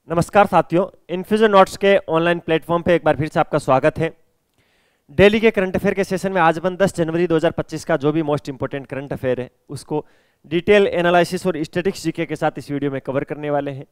नमस्कार साथियों, infusion notes के ऑनलाइन प्लेटफॉर्म पे एक बार फिर से आपका स्वागत है। डेली के करंट अफेयर के सेशन में आज अपन 10 जनवरी 2025 का जो भी मोस्ट इंपोर्टेंट करंट अफेयर है उसको डिटेल एनालिसिस और स्टैटिस्टिक्स जीके के साथ इस वीडियो में कवर करने वाले हैं।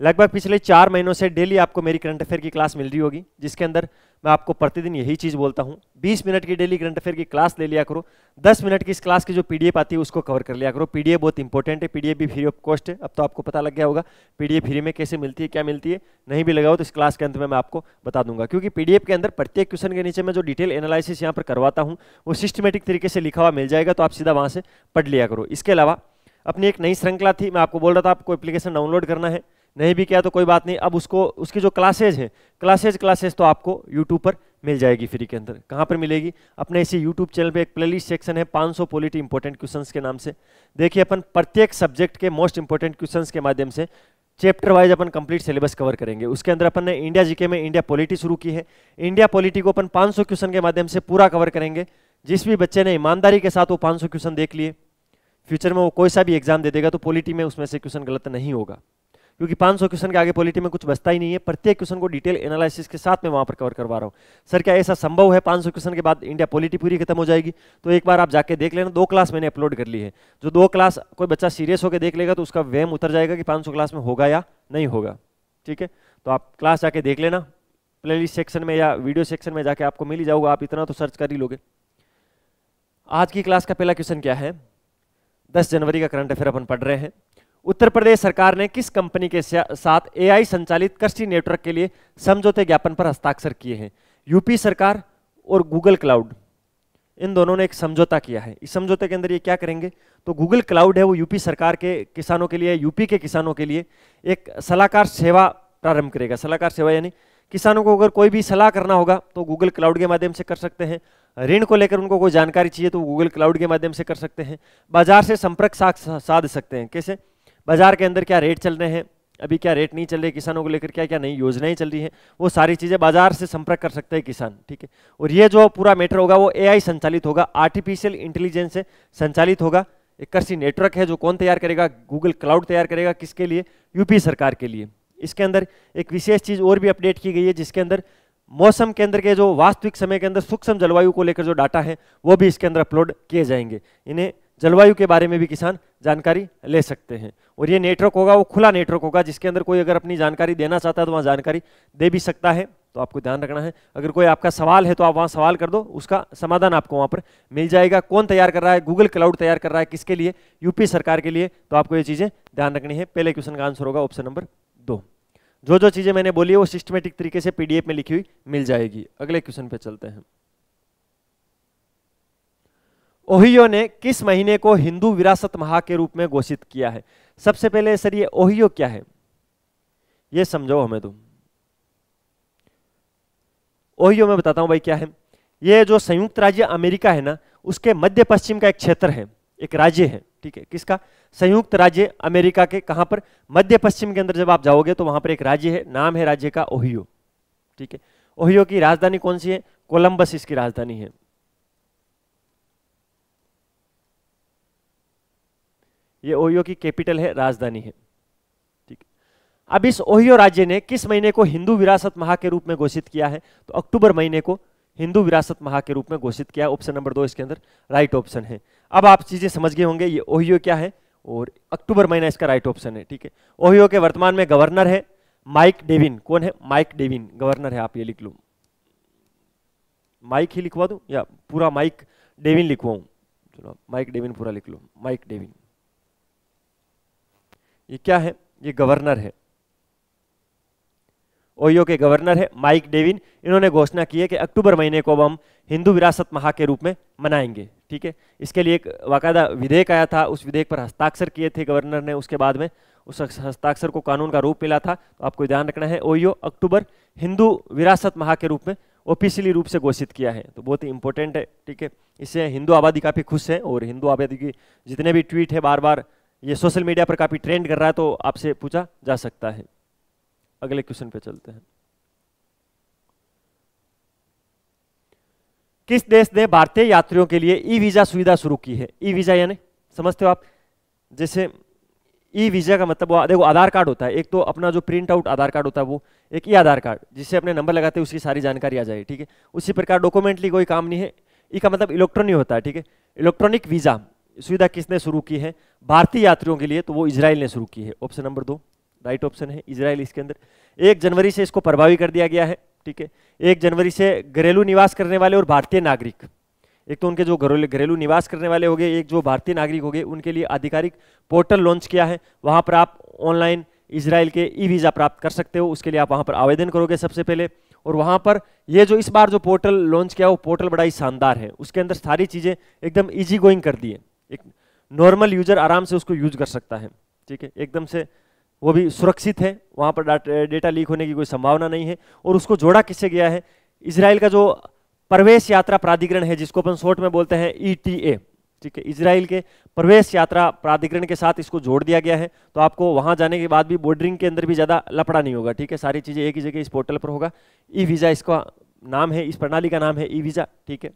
लगभग पिछले 4 महीनों से डेली आपको मेरी करंट अफेयर की क्लास मिल रही होगी, जिसके अंदर मैं आपको प्रतिदिन यही चीज़ बोलता हूँ। 20 मिनट की डेली करंट अफेयर की क्लास ले लिया करो। 10 मिनट की इस क्लास की जो पीडीएफ आती है उसको कवर कर लिया करो। पीडीएफ बहुत इंपॉर्टेंट है, पीडीएफ भी फ्री ऑफ कॉस्ट है। अब तो आपको पता लग गया होगा पीडीएफ फ्री में कैसे मिलती है, क्या मिलती है। नहीं भी लगाओ तो इस क्लास के अंत में मैं आपको बता दूंगा, क्योंकि पीडीएफ के अंदर प्रत्येक क्वेश्चन के नीचे मैं जो डिटेल एनालिसिस यहाँ पर करवाता हूँ वो सिस्टमेटिक तरीके से लिखा हुआ मिल जाएगा, तो आप सीधा वहाँ से पढ़ लिया करो। इसके अलावा अपनी एक नई श्रृंखला थी, मैं आपको बोल रहा था आपको एप्लीकेशन डाउनलोड करना है, नहीं भी किया तो कोई बात नहीं। अब उसको उसकी जो क्लासेज हैं क्लासेज तो आपको यूट्यूब पर मिल जाएगी फ्री के अंदर। कहाँ पर मिलेगी? अपने इसी यूट्यूब चैनल पे एक प्लेलिस्ट सेक्शन है 500 पॉलिटी इंपॉर्टेंट क्वेश्चंस के नाम से। देखिए अपन प्रत्येक सब्जेक्ट के मोस्ट इंपॉर्टेंट क्वेश्चंस के माध्यम से चैप्टर वाइज अपन कंप्लीट सिलेबस कवर करेंगे। उसके अंदर अपन ने इंडिया जीके में इंडिया पॉलिटी शुरू की है। इंडिया पॉलिटी को अपन 500 क्वेश्चन के माध्यम से पूरा कवर करेंगे। जिस भी बच्चे ने ईमानदारी के साथ वो 500 क्वेश्चन देख लिए, फ्यूचर में वो कोई सा भी एग्जाम दे देगा तो पॉलिटी में उसमें से क्वेश्चन गलत नहीं होगा, क्योंकि 500 क्वेश्चन के आगे पॉलिटी में कुछ बचता ही नहीं है। प्रत्येक क्वेश्चन को डिटेल एनालिसिस के साथ में वहां पर कवर करवा रहा हूं। सर क्या ऐसा संभव है 500 क्वेश्चन के बाद इंडिया पॉलिटी पूरी खत्म हो जाएगी? तो एक बार आप जाके देख लेना, 2 क्लास मैंने अपलोड कर ली है। जो 2 क्लास कोई बच्चा सीरियस होकर देख लेगा तो उसका वहम उतर जाएगा कि 500 क्लास में होगा या नहीं होगा। ठीक है, तो आप क्लास जाके देख लेना, प्लेलिस्ट सेक्शन में या वीडियो सेक्शन में जाके आपको मिल ही जाऊंगा, आप इतना तो सर्च कर ही लोगे। आज की क्लास का पहला क्वेश्चन क्या है? 10 जनवरी का करंट अफेयर अपन पढ़ रहे हैं। उत्तर प्रदेश सरकार ने किस कंपनी के साथ एआई संचालित कृषि नेटवर्क के लिए समझौते ज्ञापन पर हस्ताक्षर किए हैं? यूपी सरकार और गूगल क्लाउड, इन दोनों ने एक समझौता किया है। इस समझौते के अंदर ये क्या करेंगे? तो गूगल क्लाउड है वो यूपी सरकार के किसानों के लिए, यूपी के किसानों के लिए एक सलाहकार सेवा प्रारंभ करेगा। सलाहकार सेवा यानी किसानों को अगर कोई भी सलाह करना होगा तो गूगल क्लाउड के माध्यम से कर सकते हैं। ऋण को लेकर उनको कोई जानकारी चाहिए तो गूगल क्लाउड के माध्यम से कर सकते हैं। बाजार से संपर्क साध सकते हैं। कैसे? बाजार के अंदर क्या रेट चल रहे हैं, अभी क्या रेट नहीं चल रहे, किसानों को लेकर क्या क्या नई योजनाएं चल रही हैं, वो सारी चीजें बाजार से संपर्क कर सकते हैं किसान। ठीक है, और ये जो पूरा मैटर होगा वो एआई संचालित होगा, आर्टिफिशियल इंटेलिजेंस से संचालित होगा। एक कृषि नेटवर्क है जो कौन तैयार करेगा? गूगल क्लाउड तैयार करेगा। किसके लिए? यूपी सरकार के लिए। इसके अंदर एक विशेष चीज और भी अपडेट की गई है, जिसके अंदर मौसम के अंदर के जो वास्तविक समय के अंदर सूक्ष्म जलवायु को लेकर जो डाटा है वो भी इसके अंदर अपलोड किए जाएंगे। इन्हें जलवायु के बारे में भी किसान जानकारी ले सकते हैं। और ये नेटवर्क होगा वो खुला नेटवर्क होगा, जिसके अंदर कोई अगर अपनी जानकारी देना चाहता है तो वहाँ जानकारी दे भी सकता है। तो आपको ध्यान रखना है, अगर कोई आपका सवाल है तो आप वहाँ सवाल कर दो, उसका समाधान आपको वहाँ पर मिल जाएगा। कौन तैयार कर रहा है? गूगल क्लाउड तैयार कर रहा है। किसके लिए? यूपी सरकार के लिए। तो आपको ये चीज़ें ध्यान रखनी है। पहले क्वेश्चन का आंसर होगा ऑप्शन नंबर 2। जो जो चीज़ें मैंने बोली है वो सिस्टमेटिक तरीके से पीडीएफ में लिखी हुई मिल जाएगी। अगले क्वेश्चन पे चलते हैं। ओहियो ने किस महीने को हिंदू विरासत माह के रूप में घोषित किया है? सबसे पहले सर ये ओहियो क्या है ये समझो हमें। तो ओहियो मैं बताता हूं भाई क्या है। ये जो संयुक्त राज्य अमेरिका है ना, उसके मध्य पश्चिम का एक क्षेत्र है, एक राज्य है। ठीक है, किसका? संयुक्त राज्य अमेरिका के। कहां पर? मध्य पश्चिम के अंदर जब आप जाओगे तो वहां पर एक राज्य है, नाम है राज्य का ओहियो। ठीक है, ओहियो की राजधानी कौन सी है? कोलंबस इसकी राजधानी है। ये ओहियो की कैपिटल है, राजधानी है। ठीक है, अब इस ओहियो राज्य ने किस महीने को हिंदू विरासत माह के रूप में घोषित किया है? तो अक्टूबर महीने को हिंदू विरासत माह के रूप में घोषित किया। ऑप्शन नंबर 2 इसके अंदर राइट ऑप्शन है। अब आप चीजें समझ गए होंगे ये ओहियो क्या है और अक्टूबर महीना इसका राइट ऑप्शन है। ठीक है, ओहियो के वर्तमान में गवर्नर है माइक डेविन। कौन है? माइक डेविन गवर्नर है। आप ये लिख लो, माइक ही लिखवा दूं या पूरा माइक डेविन लिखवाऊं? चलो माइक डेविन पूरा लिख लो, माइक डेविन। ये क्या है? ये गवर्नर है, ओहियो के गवर्नर है माइक डेविन। इन्होंने घोषणा की है कि अक्टूबर महीने को हम हिंदू विरासत माह के रूप में मनाएंगे। ठीक है, इसके लिए एक बाकायदा विधेयक आया था, उस विधेयक पर हस्ताक्षर किए थे गवर्नर ने। उसके बाद में उस हस्ताक्षर को कानून का रूप मिला था। तो आपको ध्यान रखना है, ओहियो अक्टूबर हिंदू विरासत माह के रूप में ऑफिशियली रूप से घोषित किया है। तो बहुत ही इंपॉर्टेंट है। ठीक है, इससे हिंदू आबादी काफी खुश है और हिंदू आबादी की जितने भी ट्वीट है बार बार ये सोशल मीडिया पर काफी ट्रेंड कर रहा है, तो आपसे पूछा जा सकता है। अगले क्वेश्चन पे चलते हैं। किस देश ने भारतीय यात्रियों के लिए ई वीजा सुविधा शुरू की है? ई वीजा यानी समझते हो आप? जैसे ई वीजा का मतलब वो देखो आधार कार्ड होता है, एक तो अपना जो प्रिंट आउट आधार कार्ड होता है वो, एक ई आधार कार्ड जिससे अपने नंबर लगाते हैं उसकी सारी जानकारी आ जाए, ठीक है। उसी प्रकार डॉक्यूमेंटली कोई काम नहीं है। ई का मतलब इलेक्ट्रॉनिक होता है, ठीक है। इलेक्ट्रॉनिक वीजा सुविधा किसने शुरू की है? भारतीय यात्रियों के लिए, तो वो इजराइल ने शुरू की है। ऑप्शन नंबर 2 राइट ऑप्शन है, इजराइल इसके अंदर। 1 जनवरी से इसको प्रभावी कर दिया गया है, ठीक है। 1 जनवरी से घरेलू निवास करने वाले और भारतीय नागरिक, एक तो उनके जो घरेलू निवास करने वाले हो गए, एक जो भारतीय नागरिक हो गए, उनके लिए आधिकारिक पोर्टल लॉन्च किया है। वहां पर आप ऑनलाइन इजराइल के ई वीजा प्राप्त कर सकते हो। उसके लिए आप वहां पर आवेदन करोगे सबसे पहले, और वहां पर ये जो इस बार जो पोर्टल लॉन्च किया वो पोर्टल बड़ा ही शानदार है। उसके अंदर सारी चीजें एकदम इजी गोइंग कर दी है, एक नॉर्मल यूजर आराम से उसको यूज कर सकता है, ठीक है। एकदम से वो भी सुरक्षित है, वहां पर डेटा लीक होने की कोई संभावना नहीं है। और उसको जोड़ा किससे गया है? इजराइल का जो प्रवेश यात्रा प्राधिकरण है, जिसको अपन शॉर्ट में बोलते हैं ETA, ठीक है। इजराइल के प्रवेश यात्रा प्राधिकरण के साथ इसको जोड़ दिया गया है, तो आपको वहां जाने के बाद भी बॉर्डरिंग के अंदर भी ज्यादा लफड़ा नहीं होगा, ठीक है। सारी चीजें एक ही जगह इस पोर्टल पर होगा। ई वीजा इसका नाम है, इस प्रणाली का नाम है ई वीजा, ठीक है।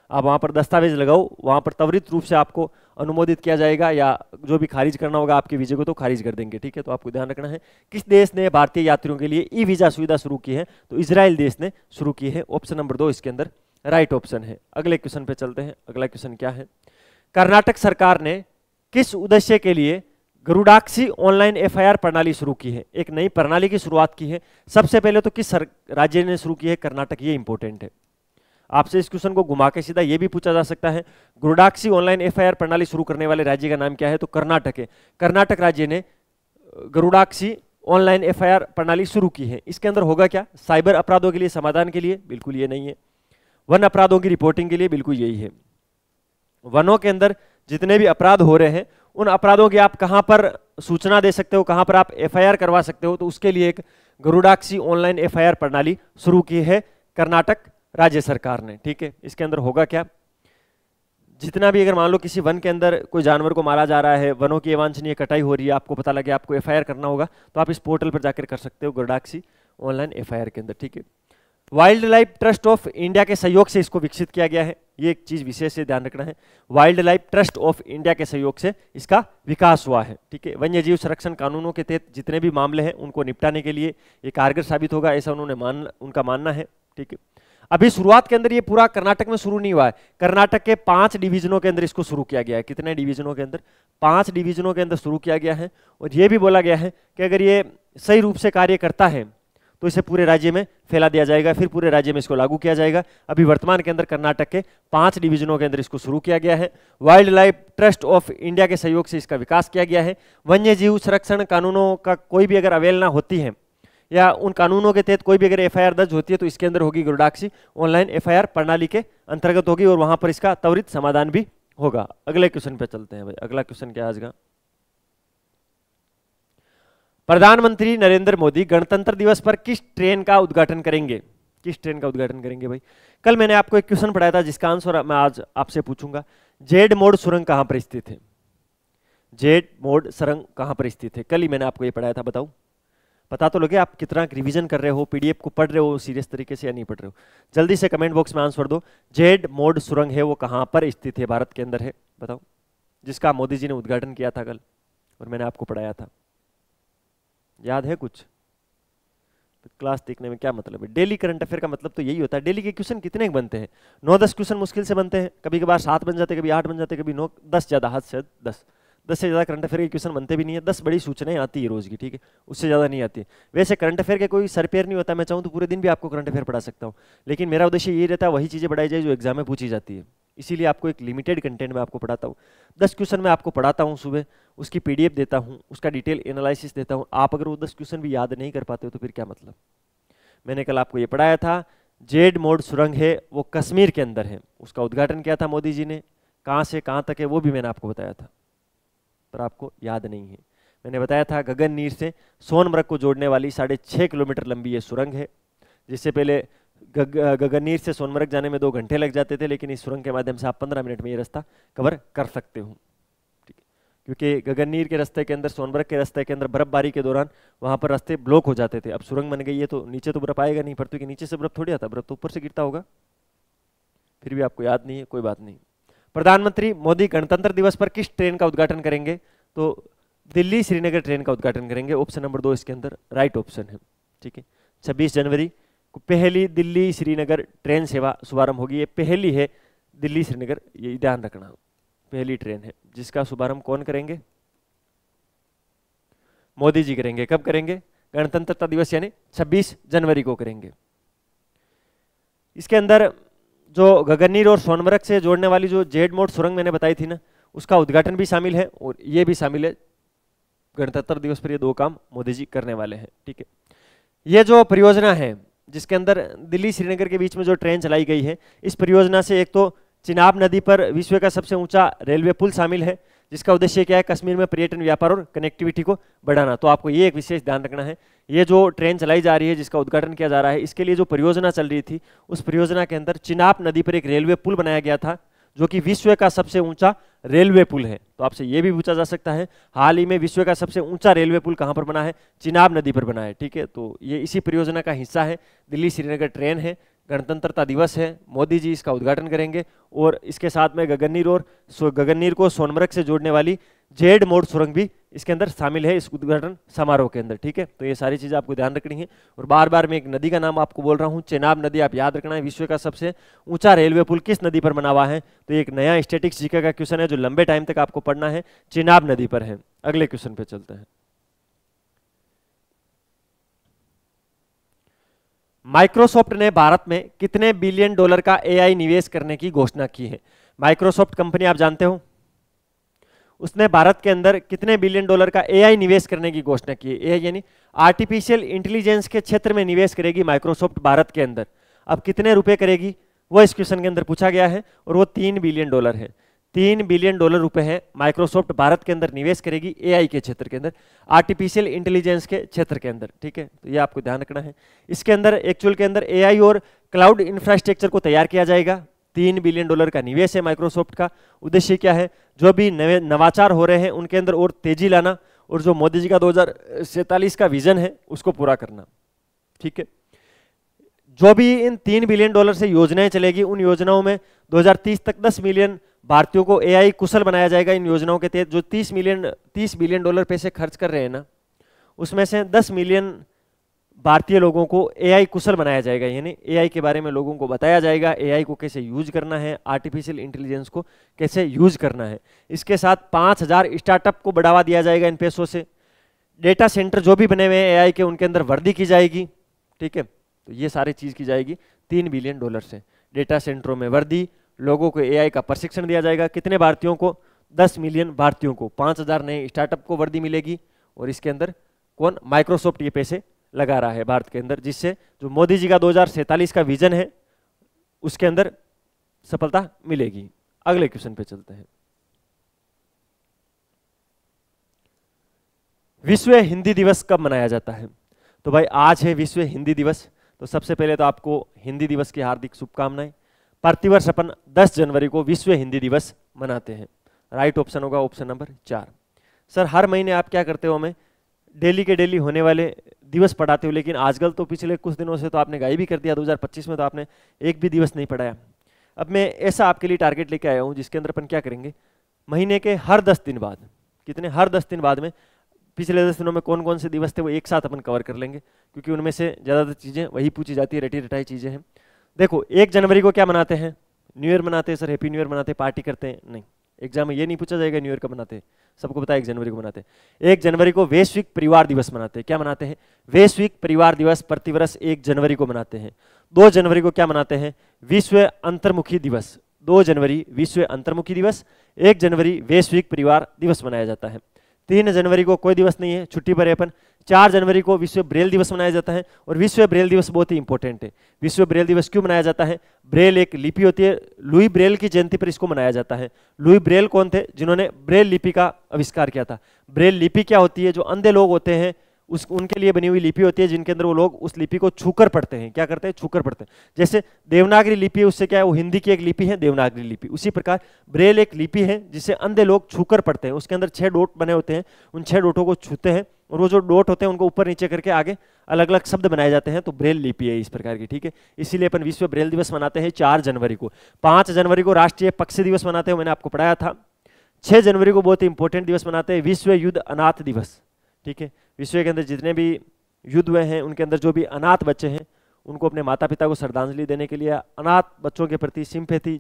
आप वहां पर दस्तावेज लगाओ, वहां पर त्वरित रूप से आपको अनुमोदित किया जाएगा, या जो भी खारिज करना होगा आपके वीजे को तो खारिज कर देंगे, ठीक है। तो आपको ध्यान रखना है। किस देश ने भारतीय यात्रियों के लिए ई वीजा सुविधा शुरू की है? तो इजराइल देश ने शुरू की है। ऑप्शन नंबर 2 इसके अंदर राइट ऑप्शन है। अगले क्वेश्चन पे चलते हैं। अगला क्वेश्चन क्या है? कर्नाटक सरकार ने किस उद्देश्य के लिए गरुड़ाक्षी ऑनलाइन FIR प्रणाली शुरू की है? एक नई प्रणाली की शुरुआत की है। सबसे पहले तो किस राज्य ने शुरू की है? कर्नाटक, ये इंपॉर्टेंट है। आपसे इस क्वेश्चन को घुमा के सीधा ये भी पूछा जा सकता है, गरुड़ाक्षी ऑनलाइन FIR प्रणाली शुरू करने वाले राज्य का नाम क्या है? तो कर्नाटक है। कर्नाटक राज्य ने गरुड़ाक्षी ऑनलाइन FIR प्रणाली शुरू की है। इसके अंदर होगा क्या? साइबर अपराधों के लिए समाधान के लिए? बिल्कुल ये नहीं है। वन अपराधों की रिपोर्टिंग के लिए? बिल्कुल यही है। वनों के अंदर जितने भी अपराध हो रहे हैं, उन अपराधों की आप कहां पर सूचना दे सकते हो, कहां पर आप FIR करवा सकते हो, तो उसके लिए एक गरुड़ाक्षी ऑनलाइन FIR प्रणाली शुरू की है कर्नाटक राज्य सरकार ने, ठीक है। इसके अंदर होगा क्या? जितना भी, अगर मान लो किसी वन के अंदर कोई जानवर को मारा जा रहा है, वनों की अवांछनीय कटाई हो रही है, आपको पता लगे, आपको FIR करना होगा, तो आप इस पोर्टल पर जाकर कर सकते हो, गरुड़ाक्षी ऑनलाइन FIR के अंदर, ठीक है। Wild life trust of India के सहयोग से इसको विकसित किया गया है। ये एक चीज विशेष से ध्यान रखना है, wild life trust of India के सहयोग से इसका विकास हुआ है, ठीक है। वन्य जीव संरक्षण कानूनों के तहत जितने भी मामले हैं उनको निपटाने के लिए ये कारगर साबित होगा, ऐसा उनका मानना है, ठीक है। अभी शुरुआत के अंदर ये पूरा कर्नाटक में शुरू नहीं हुआ है, कर्नाटक के 5 डिवीजनों के अंदर इसको शुरू किया गया है। कितने डिवीजनों के अंदर? 5 डिवीजनों के अंदर शुरू किया गया है। और ये भी बोला गया है कि अगर ये सही रूप से कार्य करता है तो इसे पूरे राज्य में फैला दिया जाएगा, फिर पूरे राज्य में इसको लागू किया जाएगा। अभी वर्तमान के अंदर कर्नाटक के 5 डिवीजनों के अंदर इसको शुरू किया गया है। Wild life trust of India के सहयोग से इसका विकास किया गया है। वन्य जीव संरक्षण कानूनों का कोई भी अगर अवहेलना होती है या उन कानूनों के तहत कोई भी अगर FIR दर्ज होती है, तो इसके अंदर होगी गरुड़ाक्षी ऑनलाइन FIR प्रणाली के अंतर्गत होगी, और वहां पर इसका त्वरित समाधान भी होगा। अगले क्वेश्चन पे चलते हैं भाई। अगला क्वेश्चन क्या है आज का? प्रधानमंत्री नरेंद्र मोदी गणतंत्र दिवस पर किस ट्रेन का उद्घाटन करेंगे? किस ट्रेन का उद्घाटन करेंगे भाई? कल मैंने आपको एक क्वेश्चन पढ़ाया था जिसका आंसर मैं आज आपसे पूछूंगा। जेड मोड सुरंग कहां पर स्थित है? जेड मोड सुरंग कहां पर स्थित है? कल ही मैंने आपको ये पढ़ाया था, बताओ। पता तो लगे आप कितना रिवीजन कर रहे हो, PDF को पढ़ रहे हो सीरियस तरीके से या नहीं पढ़ रहे हो? जल्दी से कमेंट बॉक्स में आंसर दो। जेड मोड सुरंग है वो कहां पर स्थित है? भारत के अंदर है, बताओ, जिसका मोदी जी ने उद्घाटन किया था कल और मैंने आपको पढ़ाया था। याद है कुछ? तो क्लास देखने में क्या मतलब है? डेली करंट अफेयर का मतलब तो यही होता है। डेली के क्वेश्चन कितने बनते हैं? 9-10 क्वेश्चन मुश्किल से बनते हैं, कभी कभार 7 बन जाते, कभी 8 बन जाते, कभी 9, 10 ज्यादा, हद से 10 से ज्यादा करंट अफेयर के क्वेश्चन बनते भी नहीं है। 10 बड़ी सूचनाएं आती है रोज की, ठीक है, उससे ज्यादा नहीं आती है। वैसे करंट अफेयर के कोई सर पैर नहीं होता, मैं चाहूँ तो पूरे दिन भी आपको करंट अफेयर पढ़ा सकता हूँ, लेकिन मेरा उद्देश्य ये रहता है वही चीजें पढ़ाई जाए जो एग्जाम में पूछी जाती है। इसीलिए आपको एक लिमिटेड कंटेंट में आपको पढ़ाता हूँ। 10 क्वेश्चन मैं आपको पढ़ाता हूँ सुबह, उसकी PDF देता हूँ, उसका डिटेल एनालिसिस देता हूँ। आप अगर वो 10 क्वेश्चन भी याद नहीं कर पाते हो तो फिर क्या मतलब? मैंने कल आपको ये पढ़ाया था, जेड मोड सुरंग है वो कश्मीर के अंदर है, उसका उद्घाटन किया था मोदी जी ने। कहाँ से कहाँ तक है वो भी मैंने आपको बताया था, पर आपको याद नहीं है। मैंने बताया था गगननीर से सोनमर्ग को जोड़ने वाली 6.5 किलोमीटर लंबी ये सुरंग है, जिससे पहले गगननीर से सोनमर्ग जाने में 2 घंटे लग जाते थे, लेकिन इस सुरंग के माध्यम से आप 15 मिनट में ये रास्ता कवर कर सकते हो, ठीक है। क्योंकि गगननीर के रास्ते के अंदर, सोनमर्ग के रास्ते के अंदर बर्फबारी के दौरान वहां पर रास्ते ब्लॉक हो जाते थे। अब सुरंग बन गई है तो नीचे तो बर्फ आएगा नहीं, पृथ्वी के नीचे से बर्फ थोड़ी आता, बर्फ तो ऊपर से गिरता होगा। फिर भी आपको याद नहीं है, कोई बात नहीं। प्रधानमंत्री मोदी गणतंत्र दिवस पर किस ट्रेन का उद्घाटन करेंगे? तो दिल्ली श्रीनगर ट्रेन का उद्घाटन करेंगे। ऑप्शन नंबर 2 इसके अंदर राइट ऑप्शन है। ठीक है, 26 जनवरी को पहली दिल्ली श्रीनगर ट्रेन सेवा शुभारंभ होगी। ये पहली है दिल्ली श्रीनगर, ये ध्यान रखना, पहली ट्रेन है जिसका शुभारंभ कौन करेंगे? मोदी जी करेंगे। कब करेंगे? गणतंत्रता दिवस यानी 26 जनवरी को करेंगे। इसके अंदर जो गगननीर और सोनमर्ग से जोड़ने वाली जो जेड मोड सुरंग मैंने बताई थी ना, उसका उद्घाटन भी शामिल है और ये भी शामिल है। गणतंत्र दिवस पर ये 2 काम मोदी जी करने वाले हैं। ठीक है, ये जो परियोजना है जिसके अंदर दिल्ली श्रीनगर के बीच में जो ट्रेन चलाई गई है, इस परियोजना से एक तो चिनाब नदी पर विश्व का सबसे ऊंचा रेलवे पुल शामिल है, जिसका उद्देश्य क्या है? कश्मीर में पर्यटन, व्यापार और कनेक्टिविटी को बढ़ाना। तो आपको ये एक विशेष ध्यान रखना है, ये जो ट्रेन चलाई जा रही है जिसका उद्घाटन किया जा रहा है, इसके लिए जो परियोजना चल रही थी, उस परियोजना के अंदर चिनाब नदी पर एक रेलवे पुल बनाया गया था जो कि विश्व का सबसे ऊंचा रेलवे पुल है। तो आपसे यह भी पूछा जा सकता है, हाल ही में विश्व का सबसे ऊंचा रेलवे पुल कहां पर बना है? चिनाब नदी पर बना है। ठीक है, तो ये इसी परियोजना का हिस्सा है। दिल्ली श्रीनगर ट्रेन है, गणतंत्रता दिवस है, मोदी जी इसका उद्घाटन करेंगे और इसके साथ में गगननीर को सोनमर्ग से जोड़ने वाली जेड मोड सुरंग भी इसके अंदर शामिल है इस उद्घाटन समारोह के अंदर। ठीक है, तो ये सारी चीजें आपको ध्यान रखनी है। और बार बार मैं एक नदी का नाम आपको बोल रहा हूँ, चेनाब नदी, आप याद रखना है। विश्व का सबसे ऊंचा रेलवे पुल किस नदी पर बना हुआ है? तो एक नया स्टैटिक्स जीके का क्वेश्चन है जो लंबे टाइम तक आपको पढ़ना है, चेनाब नदी पर है। अगले क्वेश्चन पे चलते हैं। माइक्रोसॉफ्ट ने भारत में कितने बिलियन डॉलर का एआई निवेश करने की घोषणा की है? माइक्रोसॉफ्ट कंपनी आप जानते हो, उसने भारत के अंदर कितने बिलियन डॉलर का एआई निवेश करने की घोषणा की है? एआई यानी आर्टिफिशियल इंटेलिजेंस के क्षेत्र में निवेश करेगी माइक्रोसॉफ्ट भारत के अंदर। अब कितने रुपए करेगी वो इस क्वेश्चन के अंदर पूछा गया है और वो 3 बिलियन डॉलर है। 3 बिलियन डॉलर रुपए है माइक्रोसॉफ्ट भारत के अंदर निवेश करेगी एआई के क्षेत्र के अंदर, आर्टिफिशियल इंटेलिजेंस के क्षेत्र के अंदर। ठीक है, तो ये आपको ध्यान रखना है। इसके अंदर एक्चुअल के अंदर एआई और क्लाउड इंफ्रास्ट्रक्चर को तैयार किया जाएगा। 3 बिलियन डॉलर का निवेश है माइक्रोसॉफ्ट का। उद्देश्य क्या है? जो भी नवाचार हो रहे हैं उनके अंदर और तेजी लाना और जो मोदी जी का 2047 का विजन है उसको पूरा करना। ठीक है, जो भी इन 3 बिलियन डॉलर से योजनाएं चलेगी, उन योजनाओं में 2030 तक 10 मिलियन भारतीयों को एआई कुशल बनाया जाएगा। इन योजनाओं के तहत जो 30 बिलियन डॉलर पैसे खर्च कर रहे हैं ना, उसमें से 10 मिलियन भारतीय लोगों को एआई कुशल बनाया जाएगा। यानी एआई के बारे में लोगों को बताया जाएगा, एआई को कैसे यूज करना है, आर्टिफिशियल इंटेलिजेंस को कैसे यूज करना है। इसके साथ 5000 स्टार्टअप को बढ़ावा दिया जाएगा इन पैसों से। डेटा सेंटर जो भी बने हुए हैं एआई के, उनके अंदर वृद्धि की जाएगी। ठीक है, तो ये सारी चीज की जाएगी 3 बिलियन डॉलर से। डेटा सेंटरों में वृद्धि, लोगों को एआई का प्रशिक्षण दिया जाएगा। कितने भारतीयों को? 10 मिलियन भारतीयों को। 5000 नए स्टार्टअप को वृद्धि मिलेगी और इसके अंदर कौन? माइक्रोसॉफ्ट ये पैसे लगा रहा है भारत के अंदर, जिससे जो मोदी जी का 2047 का विजन है उसके अंदर सफलता मिलेगी। अगले क्वेश्चन पे चलते हैं। विश्व हिंदी दिवस कब मनाया जाता है? तो भाई आज है विश्व हिंदी दिवस। तो सबसे पहले तो आपको हिंदी दिवस की हार्दिक शुभकामनाएं। प्रतिवर्ष अपन 10 जनवरी को विश्व हिंदी दिवस मनाते हैं। राइट ऑप्शन होगा ऑप्शन नंबर 4। सर हर महीने आप क्या करते हो? हमें डेली के डेली होने वाले दिवस पढ़ाते हो, लेकिन आजकल तो पिछले कुछ दिनों से तो आपने गायब ही कर दिया। 2025 में तो आपने एक भी दिवस नहीं पढ़ाया। अब मैं ऐसा आपके लिए टारगेट लेके आया हूँ जिसके अंदर अपन क्या करेंगे, महीने के हर 10 दिन बाद, कितने? हर 10 दिन बाद में पिछले 10 दिनों में कौन कौन से दिवस थे वो एक साथ अपन कवर कर लेंगे, क्योंकि उनमें से ज़्यादातर चीज़ें वही पूछी जाती है, रटी रटाई चीज़ें हैं। देखो 1 जनवरी को क्या मनाते हैं? न्यू ईयर मनाते हैं। सर हैप्पी न्यू ईयर मनाते हैं, पार्टी करते हैं? नहीं, एग्जाम में ये नहीं पूछा जाएगा न्यू ईयर कब मनाते हैं, सबको पता है 1 जनवरी को मनाते हैं। 1 जनवरी को वैश्विक परिवार दिवस मनाते हैं। क्या मनाते हैं? वैश्विक परिवार दिवस प्रतिवर्ष 1 जनवरी को मनाते हैं। 2 जनवरी को क्या मनाते हैं? विश्व अंतर्मुखी दिवस। 2 जनवरी विश्व अंतर्मुखी दिवस, 1 जनवरी वैश्विक परिवार दिवस मनाया जाता है। 3 जनवरी को कोई दिवस नहीं है, छुट्टी पर है अपन। 4 जनवरी को विश्व ब्रेल दिवस मनाया जाता है और विश्व ब्रेल दिवस बहुत ही इंपॉर्टेंट है। विश्व ब्रेल दिवस क्यों मनाया जाता है? ब्रेल एक लिपि होती है, लुई ब्रेल की जयंती पर इसको मनाया जाता है। लुई ब्रेल कौन थे? जिन्होंने ब्रेल लिपि का आविष्कार किया था। ब्रेल लिपि क्या होती है? जो अंधे लोग होते हैं उनके लिए बनी हुई लिपि होती है, जिनके अंदर वो लोग उस लिपि को छूकर पढ़ते हैं। क्या करते हैं? छूकर पढ़ते हैं। जैसे देवनागरी लिपि है, उससे क्या है, वो हिंदी की एक लिपि है देवनागरी लिपि। उसी प्रकार ब्रेल एक लिपि है जिसे अंधे लोग छूकर पढ़ते हैं। उसके अंदर 6 डॉट बने होते हैं, उन 6 डॉटों को छूते हैं और वो जो डॉट होते हैं उनको ऊपर नीचे करके आगे अलग अलग शब्द बनाए जाते हैं। तो ब्रेल लिपि है इस प्रकार की। ठीक है, इसीलिए अपन विश्व ब्रेल दिवस मनाते हैं 4 जनवरी को। 5 जनवरी को राष्ट्रीय पक्षी दिवस मनाते हैं, मैंने आपको पढ़ाया था। 6 जनवरी को बहुत ही इंपॉर्टेंट दिवस मनाते हैं, विश्व युद्ध अनाथ दिवस। ठीक है, विश्व के अंदर जितने भी युद्ध हुए हैं उनके अंदर जो भी अनाथ बच्चे हैं उनको अपने माता पिता को श्रद्धांजलि देने के लिए, अनाथ बच्चों के प्रति सिंपैथी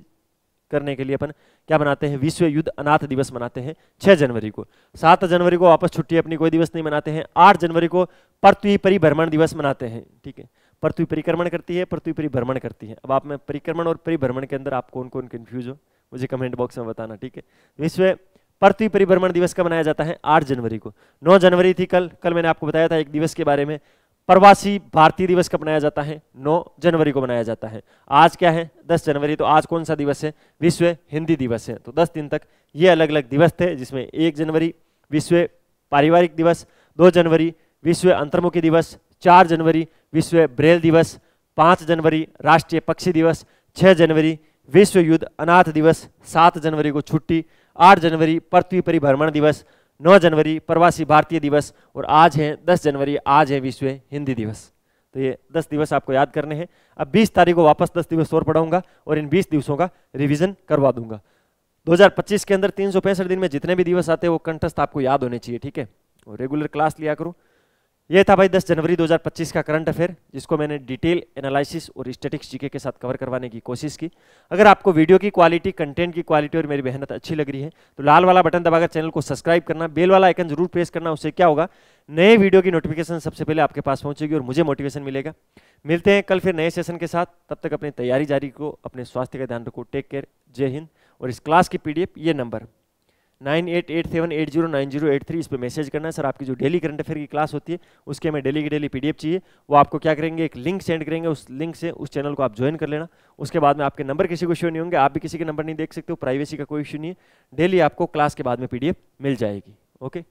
करने के लिए अपन क्या मनाते हैं, विश्व युद्ध अनाथ दिवस मनाते हैं 6 जनवरी को। 7 जनवरी को वापस छुट्टी, अपनी कोई दिवस नहीं मनाते हैं। 8 जनवरी को पृथ्वी परिभ्रमण दिवस मनाते हैं। ठीक है, पृथ्वी परिक्रमण करती है, पृथ्वी परिभ्रमण करती है। अब आप में परिक्रमण और परिभ्रमण के अंदर आप कौन कौन कंफ्यूज हो मुझे कमेंट बॉक्स में बताना। ठीक है, विश्व पृथ्वी परिभ्रमण दिवस का मनाया जाता है 8 जनवरी को। 9 जनवरी थी कल मैंने आपको बताया था एक दिवस के बारे में, प्रवासी भारतीय दिवस कब मनाया जाता है, 9 जनवरी को मनाया जाता है। आज क्या है, 10 जनवरी, तो आज कौन सा दिवस है, विश्व हिंदी दिवस है। तो 10 दिन तक ये अलग अलग दिवस थे, जिसमें 1 जनवरी विश्व पारिवारिक दिवस, 2 जनवरी विश्व अंतर्मुखी दिवस, 4 जनवरी विश्व ब्रेल दिवस, 5 जनवरी राष्ट्रीय पक्षी दिवस, 6 जनवरी विश्व युद्ध अनाथ दिवस, 7 जनवरी को छुट्टी, 8 जनवरी पृथ्वी परिभ्रमण दिवस, 9 जनवरी प्रवासी भारतीय दिवस, और आज है 10 जनवरी, आज है विश्व हिंदी दिवस। तो ये 10 दिवस आपको याद करने हैं। अब 20 तारीख को वापस 10 दिवस और पढ़ाऊंगा और इन 20 दिवसों का रिवीजन करवा दूंगा। 2025 के अंदर 365 दिन में जितने भी दिवस आते हैं वो कंठस्थ आपको याद होने चाहिए। ठीक है, और रेगुलर क्लास लिया करो। ये था भाई 10 जनवरी 2025 का करंट अफेयर, जिसको मैंने डिटेल एनालिसिस और स्टैटिक्स जीके के साथ कवर करवाने की कोशिश की। अगर आपको वीडियो की क्वालिटी, कंटेंट की क्वालिटी और मेरी मेहनत अच्छी लग रही है तो लाल वाला बटन दबाकर चैनल को सब्सक्राइब करना, बेल वाला आइकन जरूर प्रेस करना। उससे क्या होगा, नए वीडियो की नोटिफिकेशन सबसे पहले आपके पास पहुंचेगी और मुझे मोटिवेशन मिलेगा। मिलते हैं कल फिर नए सेशन के साथ, तब तक अपनी तैयारी जारी रखो, अपने स्वास्थ्य का ध्यान रखो। टेक केयर, जय हिंद। और इस क्लास की पीडीएफ ये नंबर 9887809083 इस पे मैसेज करना है। सर आपकी जो डेली करंट अफेयर की क्लास होती है उसके में डेली की डेली पीडीएफ चाहिए, वो आपको क्या करेंगे, एक लिंक सेंड करेंगे, उस लिंक से उस चैनल को आप ज्वाइन कर लेना। उसके बाद में आपके नंबर किसी को इश्यू नहीं होंगे, आप भी किसी के नंबर नहीं देख सकते हो, प्राइवेसी का कोई इश्यू नहीं है। डेली आपको क्लास के बाद में पीडीएफ मिल जाएगी। ओके।